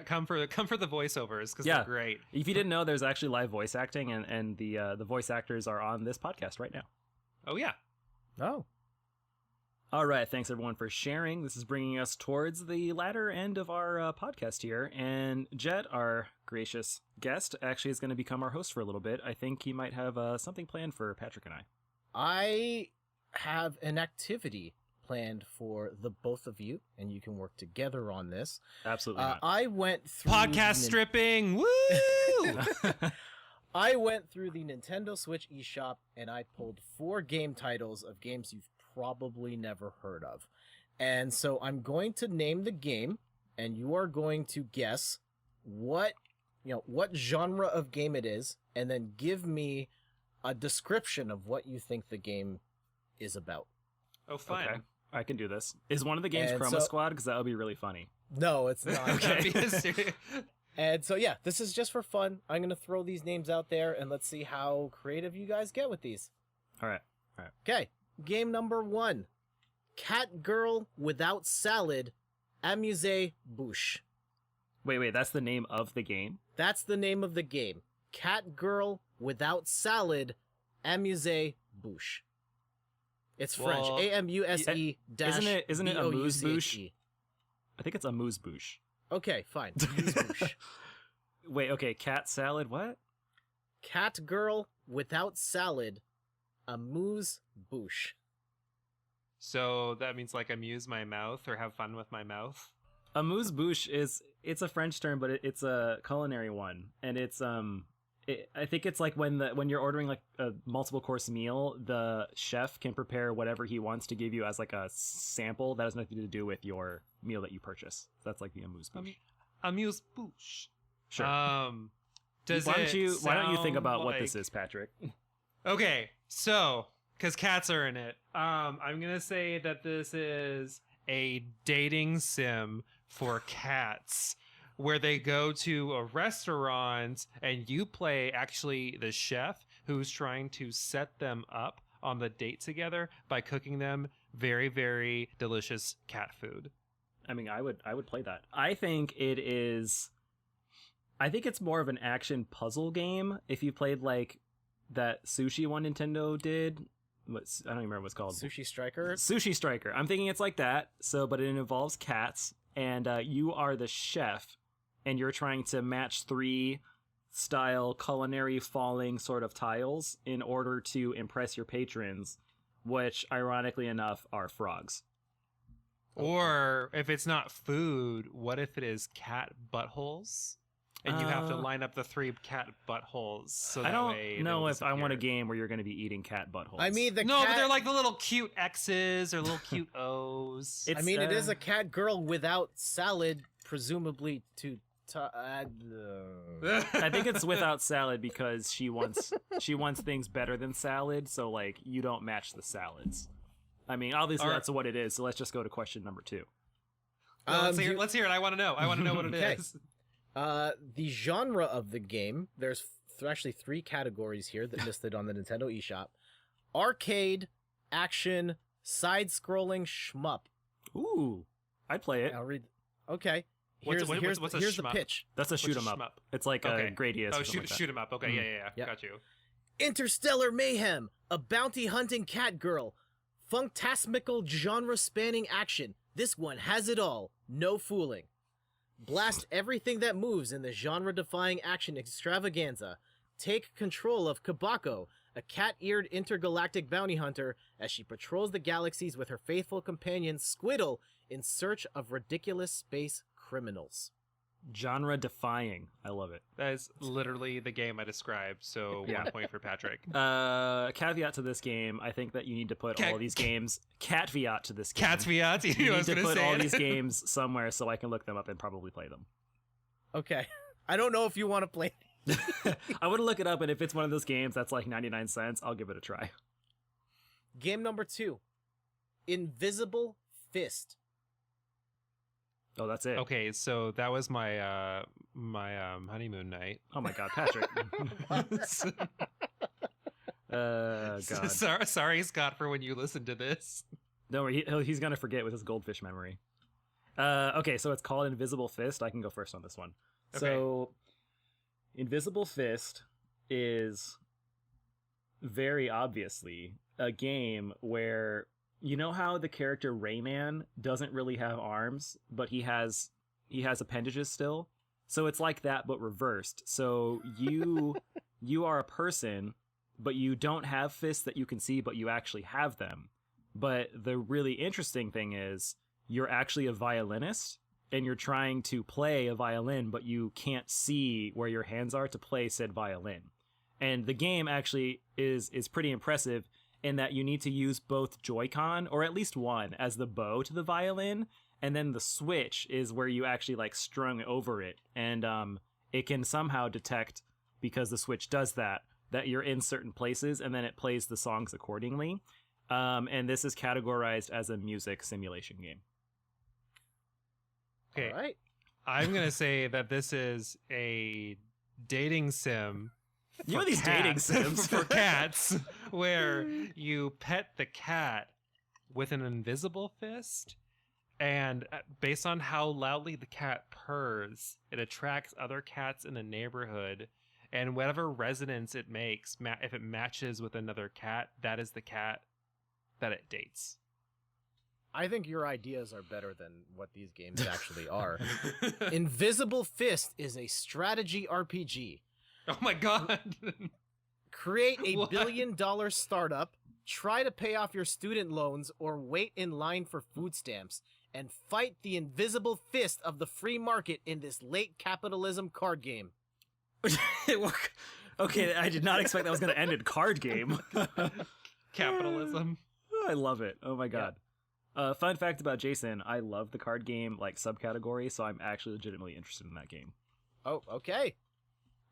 B: Come for the voiceovers, because they're great.
A: If you didn't know, there's actually live voice acting, and the voice actors are on this podcast right now.
B: Oh yeah.
C: Oh.
A: All right, thanks everyone for sharing. This is bringing us towards the latter end of our podcast here, and Jet, our gracious guest, actually is going to become our host for a little bit. I think he might have something planned for Patrick and I.
C: I have an activity planned for the both of you, and you can work together on this.
A: Absolutely not.
C: I went through
B: Podcast stripping. Woo!
C: I went through the Nintendo Switch eShop, and I pulled 4 game titles of games you've probably never heard of. And so I'm going to name the game, and you are going to guess what genre of game it is, and then give me a description of what you think the game is about.
B: Oh, fun.
A: Okay, I can do this. Is one of the games
C: And
A: Chroma
C: so-
A: Squad? Because that would be really funny.
C: No, it's not.
B: That'd be serious-
C: And so, yeah, this is just for fun. I'm going to throw these names out there, and let's see how creative you guys get with these.
A: All right.
C: Okay, game number 1. Cat Girl Without Salad, Amuse-Bouche.
A: Wait, that's the name of the game?
C: That's the name of the game. Cat Girl Without Salad, Amuse-Bouche. It's French.
B: Well,
C: A-M-U-S-E dash
A: Isn't it
C: B-O-U-C-H-E.
A: I think it's amuse-bouche.
C: Okay, fine. Amuse-Bouche.
A: Wait, okay, cat salad, what?
C: Cat Girl Without Salad, Amuse-Bouche.
B: So that means like amuse my mouth or have fun with my mouth.
A: Amuse-bouche it's a French term, but it's a culinary one, and it's I think it's like when you're ordering like a multiple course meal, the chef can prepare whatever he wants to give you as like a sample that has nothing to do with your meal that you purchase. That's like the amuse-bouche.
B: Amuse bouche.
A: Sure.
B: Does
A: why don't you think
B: sound
A: about what
B: like-
A: this is, Patrick?
B: Okay, so because cats are in it, I'm gonna say that this is a dating sim for cats, where they go to a restaurant and you play actually the chef who's trying to set them up on the date together by cooking them very, very delicious cat food.
A: I mean, I would play that. I think it's more of an action puzzle game. If you played like that sushi one Nintendo did, I don't even remember what it's called.
C: Sushi Striker.
A: Sushi Striker. I'm thinking it's like that. So, but it involves cats, and you are the chef, and you're trying to match 3 style culinary falling sort of tiles in order to impress your patrons, which, ironically enough, are frogs.
B: Or if it's not food, what if it is cat buttholes? And you have to line up the 3 cat buttholes. So
A: I
B: that way
A: don't know
B: they'll
A: if I want a
B: disappear.
A: game where you're going to be eating cat buttholes.
C: I mean, the
B: No,
C: cat...
B: but they're like the little cute X's or little cute O's.
A: It's,
C: I mean, it is a cat girl without salad, presumably to...
A: I think it's without salad because she wants things better than salad, so like you don't match the salads. I mean, obviously that's what it is. So let's just go to question number 2.
B: Let's hear it. I want to know. I want to know what it
C: Okay.
B: is.
C: The genre of the game, there's actually 3 categories here that listed on the Nintendo eShop. Arcade, action, side-scrolling shmup.
A: Ooh, I'd play it.
C: I'll read. Okay.
B: What's
C: Here's
B: a
C: the
B: shmup?
C: pitch.
A: That's a
B: What's
A: shoot
B: a
A: 'em up.
B: shmup?
A: It's like
B: Okay.
A: a Gradius.
B: Oh,
A: or something like that.
B: shoot 'em up. Okay,
A: Mm.
B: yeah.
C: Yep.
B: Got you.
C: Interstellar mayhem, a bounty hunting cat girl, funktasmical genre-spanning action. This one has it all. No fooling. Blast everything that moves in the genre-defying action extravaganza. Take control of Kabako, a cat-eared intergalactic bounty hunter, as she patrols the galaxies with her faithful companion Squiddle in search of ridiculous space criminals.
A: Genre defying. I love it.
B: That is literally the game I described. So
A: Yeah.
B: 1 point for Patrick.
A: Caveat to this game, I think that you need to put all these games. Caveat to this game.
B: Cat's Fiat. You
A: You
B: know I
A: need
B: was
A: to
B: going
A: put
B: say
A: all
B: it.
A: these games somewhere so I can look them up and probably play them.
C: Okay. I don't know if you want to play.
A: I would look it up, and if it's one of those games that's like 99 cents, I'll give it a try.
C: Game number 2. Invisible Fist.
A: Oh, that's it.
B: Okay, so that was my honeymoon night.
A: Oh my God, Patrick. God.
B: Sorry, Scott, for when you listen to this.
A: Don't worry, he's gonna forget with his goldfish memory. Okay, so it's called Invisible Fist. I can go first on this one.
B: Okay.
A: So, Invisible Fist is very obviously a game where you know how the character Rayman doesn't really have arms, but he has appendages still. So it's like that, but reversed. So you are a person, but you don't have fists that you can see, but you actually have them. But the really interesting thing is you're actually a violinist and you're trying to play a violin, but you can't see where your hands are to play said violin. And the game actually is pretty impressive in that you need to use both Joy-Con, or at least one, as the bow to the violin, and then the switch is where you actually like strung over it, and it can somehow detect, because the switch does that you're in certain places, and then it plays the songs accordingly. And this is categorized as a music simulation game.
B: Okay,
C: All right.
B: I'm gonna say that this is a dating sim.
A: You know
B: for
A: these dating
B: cats-
A: sims.
B: for cats, where you pet the cat with an invisible fist, and based on how loudly the cat purrs, it attracts other cats in the neighborhood, and whatever resonance it makes, if it matches with another cat, that is the cat that it dates.
C: I think your ideas are better than what these games actually are. Invisible Fist is a strategy RPG.
B: Oh my god.
C: Create a
B: What?
C: $1 billion startup, try to pay off your student loans, or wait in line for food stamps, and fight the invisible fist of the free market in this late capitalism card game.
A: Okay, I did not expect that was going to end in card game.
B: Capitalism.
A: I love it. Oh my god. Fun fact about Jason, I love the card game like subcategory, so I'm actually legitimately interested in that game.
C: Oh, okay.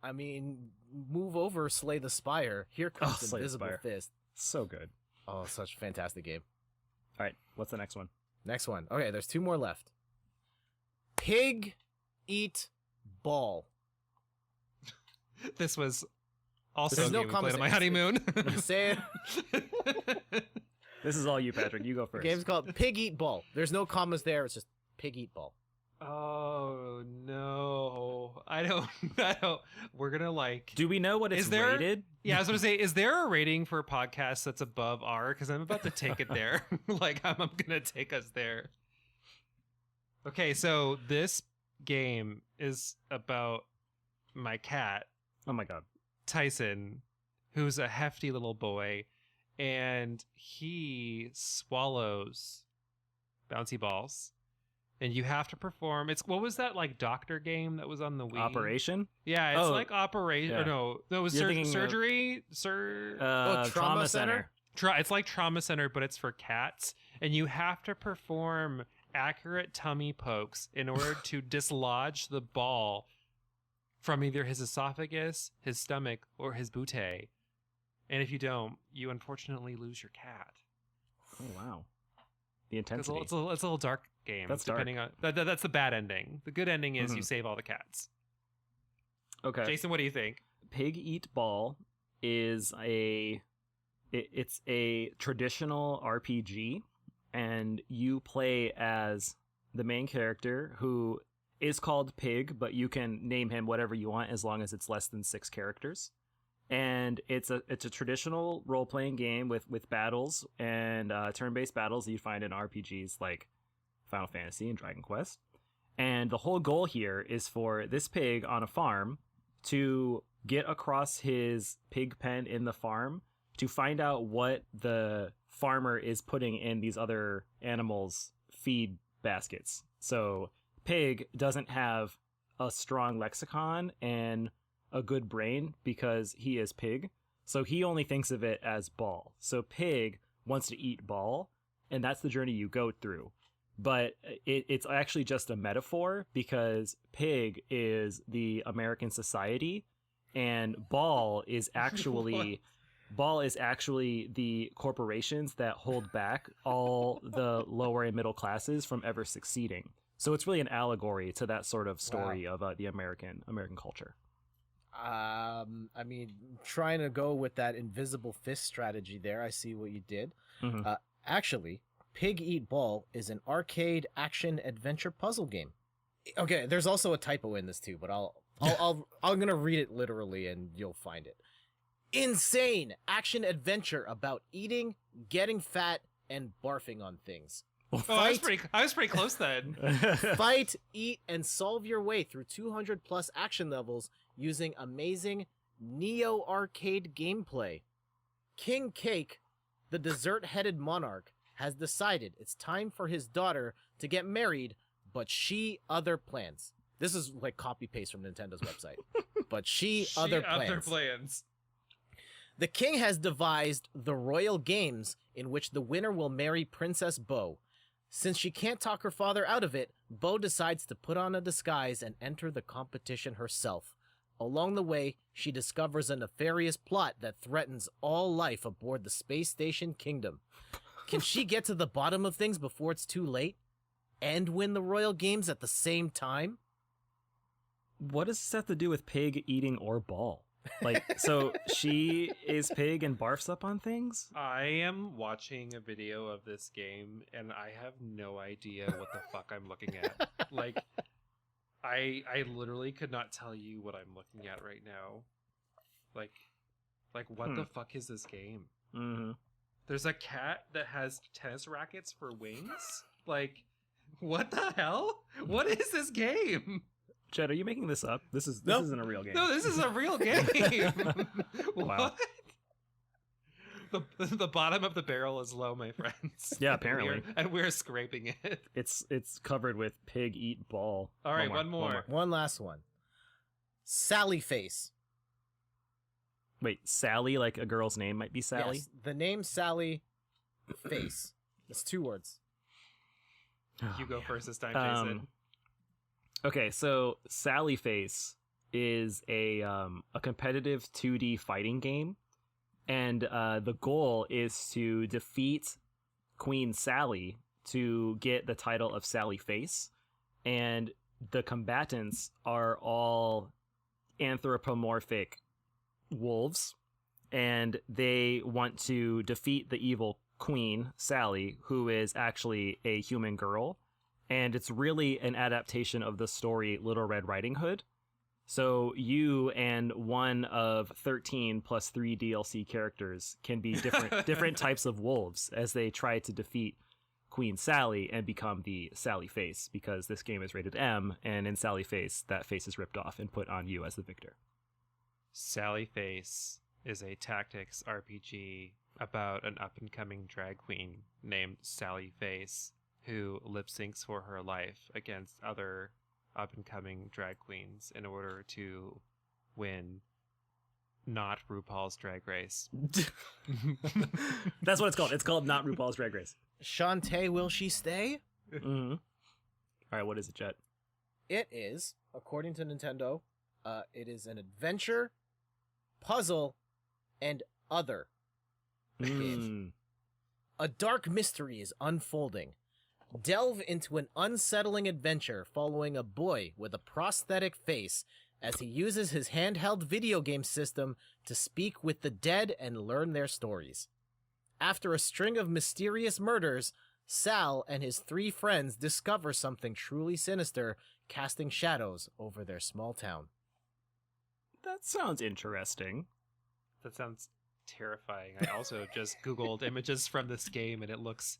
C: I mean, move over, Slay the Spire. Here comes
A: Slay the
C: Invisible
A: Spire.
C: Fist.
A: So good.
C: Oh, such a fantastic game.
A: All right, what's the next one?
C: Next one. Okay, there's 2 more left. Pig Eat Ball.
B: This was also
C: There's
B: a
C: no
B: game we played on my
C: conversation.
B: honeymoon.
C: You say it.
A: This is all you, Patrick. You go
C: The
A: first.
C: game's called Pig Eat Ball. There's no commas there. It's just Pig Eat Ball.
B: Oh no. I don't we're gonna like
A: Do we know what it's
B: Is there-
A: rated?
B: Yeah, I was gonna say, is there a rating for podcasts that's above R? Because I'm about to take it there. Like I'm gonna take us there. Okay, so this game is about my cat,
A: Oh my god.
B: Tyson, who's a hefty little boy, and he swallows bouncy balls. And you have to perform. It's what was that like doctor game that was on the Wii?
A: Operation?
B: Yeah, it's
A: Oh,
B: like Operation.
A: yeah.
B: Or no, it was
A: You're thinking of-
B: surgery.
C: Trauma Center?
B: It's like Trauma Center, but it's for cats, and you have to perform accurate tummy pokes in order to dislodge the ball from either his esophagus, his stomach, or his bootay. And if you don't, you unfortunately lose your cat.
A: Oh wow. The
B: It's
A: intensity.
B: a little dark game.
A: That's dark.
B: depending on that's the bad ending. The good ending is you
A: Mhm.
B: save all the cats.
A: Okay.
B: Jason, what do you think?
A: Pig Eat Ball is it's a traditional RPG, and you play as the main character, who is called Pig, but you can name him whatever you want as long as it's less than 6 characters. And it's a traditional role playing game with battles and turn based battles that you find in RPGs like Final Fantasy and Dragon Quest. And the whole goal here is for this pig on a farm to get across his pig pen in the farm to find out what the farmer is putting in these other animals' feed baskets. So Pig doesn't have a strong lexicon and a good brain because he is Pig. So he only thinks of it as ball. So Pig wants to eat ball, and that's the journey you go through. But it's actually just a metaphor because Pig is the American society, and ball is actually the corporations that hold back all the lower and middle classes from ever succeeding. So it's really an allegory to that sort of story of the American culture.
C: I mean, trying to go with that invisible fist strategy there. I see what you did.
A: Mhm.
C: Actually, Pig Eat Ball is an arcade action adventure puzzle game. Okay, there's also a typo in this too, but I'm gonna read it literally and you'll find it. Insane action adventure about eating, getting fat, and barfing on things.
B: Oh, I was pretty close then.
C: Fight, eat, and solve your way through 200 plus action levels using amazing Neo arcade gameplay. King Cake, the dessert-headed monarch, has decided it's time for his daughter to get married, but she other plans. This is like copy paste from Nintendo's website. But she other plans. The king has devised the royal games in which the winner will marry Princess Bo. Since she can't talk her father out of it, Bo decides to put on a disguise and enter the competition herself. Along the way, she discovers a nefarious plot that threatens all life aboard the space station Kingdom. Can she get to the bottom of things before it's too late? And win the royal games at the same time?
A: What does this have to do with pig eating or ball? Like, so she is pig and barfs up on things?
B: I am watching a video of this game and I have no idea what the fuck I'm looking at. Like, I literally could not tell you what I'm looking at right now. Like what the fuck is this game?
A: Mm-hmm.
B: There's a cat that has tennis rackets for wings? Like, what the hell? What is this game?
A: Jed, are you making this up? This isn't a real game.
B: No, this is a real game.
A: Wow.
B: What? The bottom of the barrel is low, my friends.
A: Yeah, apparently.
B: And we're scraping it.
A: It's covered with pig eat ball.
B: All right, one more.
C: One last one. Sally Face.
A: Wait, Sally, like a girl's name might be Sally?
C: Yes, the name Sally Face. It's 2 words.
B: You go first this time, Jason.
A: Okay, so Sally Face is a competitive 2D fighting game, and the goal is to defeat Queen Sally to get the title of Sally Face, and the combatants are all anthropomorphic wolves, and they want to defeat the evil Queen Sally, who is actually a human girl. And it's really an adaptation of the story Little Red Riding Hood. So you and one of 13 plus 3 DLC characters can be different types of wolves as they try to defeat Queen Sally and become the Sally Face, because this game is rated M, and in Sally Face, that face is ripped off and put on you as the victor.
B: Sally Face is a tactics RPG about an up-and-coming drag queen named Sally Face, who lip syncs for her life against other up-and-coming drag queens in order to win not RuPaul's Drag Race.
A: That's what it's called. It's called Not RuPaul's Drag Race.
C: Shantae, will she stay?
A: Mm-hmm. All right, what is it, Jet?
C: It is, according to Nintendo, it is an adventure, puzzle, and other game. A dark mystery is unfolding. Delve into an unsettling adventure following a boy with a prosthetic face as he uses his handheld video game system to speak with the dead and learn their stories. After a string of mysterious murders, Sal and his 3 friends discover something truly sinister, casting shadows over their small town.
A: That sounds interesting.
B: That sounds terrifying. I also just Googled images from this game and it looks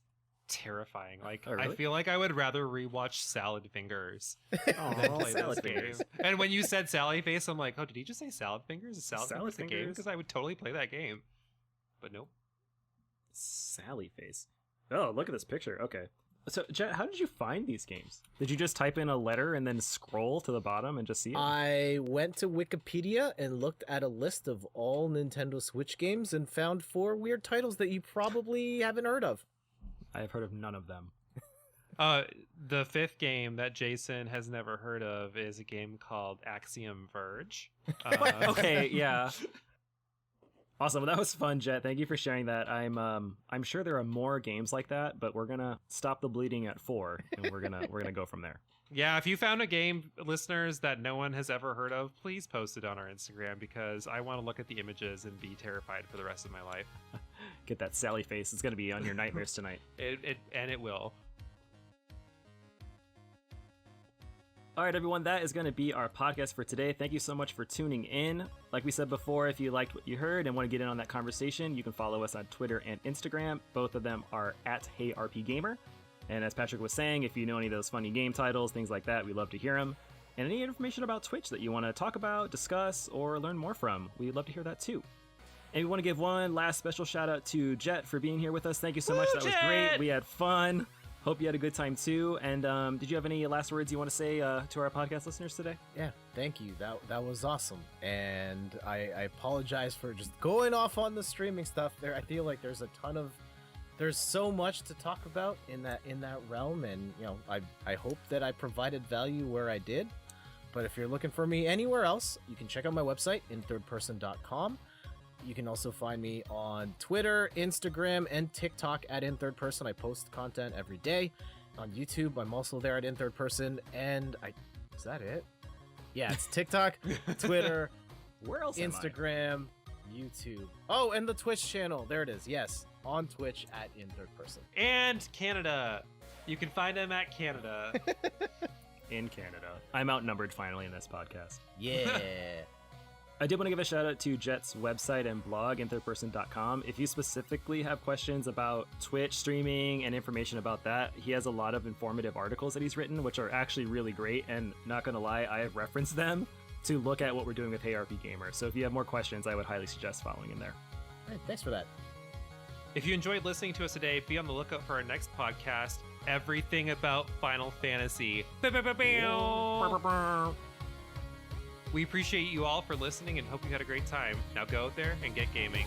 B: terrifying. Like,
A: oh, really?
B: I feel like I would rather rewatch Salad Fingers
A: Oh,
B: than play
A: Salad
B: this game.
A: Fingers.
B: And when you said Sally Face, I'm like, oh, did he just say Salad Fingers? Is Salad
A: Salad
B: Fingers a game?
A: Fingers?
B: Because I would totally play that game. But nope.
A: Sally Face. Oh, look at this picture. Okay. So, Jet, how did you find these games? Did you just type in a letter and then scroll to the bottom and just see it?
C: I went to Wikipedia and looked at a list of all Nintendo Switch games and found 4 weird titles that you probably haven't heard of.
A: I have heard of none of them.
B: The 5th game that Jason has never heard of is a game called Axiom Verge.
A: Okay, yeah. Awesome. Well, that was fun, Jet. Thank you for sharing that. I'm sure there are more games like that, but we're gonna stop the bleeding at 4, and we're gonna go from there.
B: Yeah, if you found a game, listeners, that no one has ever heard of, please post it on our Instagram, because I want to look at the images and be terrified for the rest of my life.
A: Get that Sally Face. It's gonna be on your nightmares tonight.
B: It will.
A: All right, everyone, that is going to be our podcast for today. Thank you so much for tuning in. Like we said before, if you liked what you heard and want to get in on that conversation, you can follow us on Twitter and Instagram. Both of them are at RPGaymer. And as Patrick was saying, if you know any of those funny game titles, things like that, we'd love to hear them. And any information about Twitch that you want to talk about, discuss, or learn more from, we'd love to hear that too. And we want to give one last special shout out to Jet for being here with us. Thank you so much. That was
B: Jet!
A: great. We had fun. Hope you had a good time too. And did you have any last words you want to say to our podcast listeners today?
C: Yeah, thank you. That was awesome. And I apologize for just going off on the streaming stuff. I feel like there's so much to talk about in that realm, and I hope that I provided value where I did. But if you're looking for me anywhere else, you can check out my website, inthirdperson.com. You can also find me on Twitter, Instagram, and TikTok at inthirdperson. I post content every day. On YouTube, I'm also there at inthirdperson. And is that it? Yeah, it's TikTok, Twitter,
A: Where else am I?
C: Instagram, YouTube. Oh, and the Twitch channel. There it is. Yes, on Twitch at inthirdperson.
B: And Canada. You can find him at Canada.
A: In Canada. I'm outnumbered finally in this podcast.
C: Yeah.
A: I did want to give a shout out to Jet's website and blog, inthirdperson.com. If you specifically have questions about Twitch streaming and information about that, he has a lot of informative articles that he's written, which are actually really great. And not going to lie, I have referenced them to look at what we're doing with Hey RPGaymer. So if you have more questions, I would highly suggest following him there.
C: Hey, thanks for that.
B: If you enjoyed listening to us today, be on the lookout for our next podcast, Everything About Final Fantasy. We appreciate you all for listening and hope you had a great time. Now go out there and get gaming.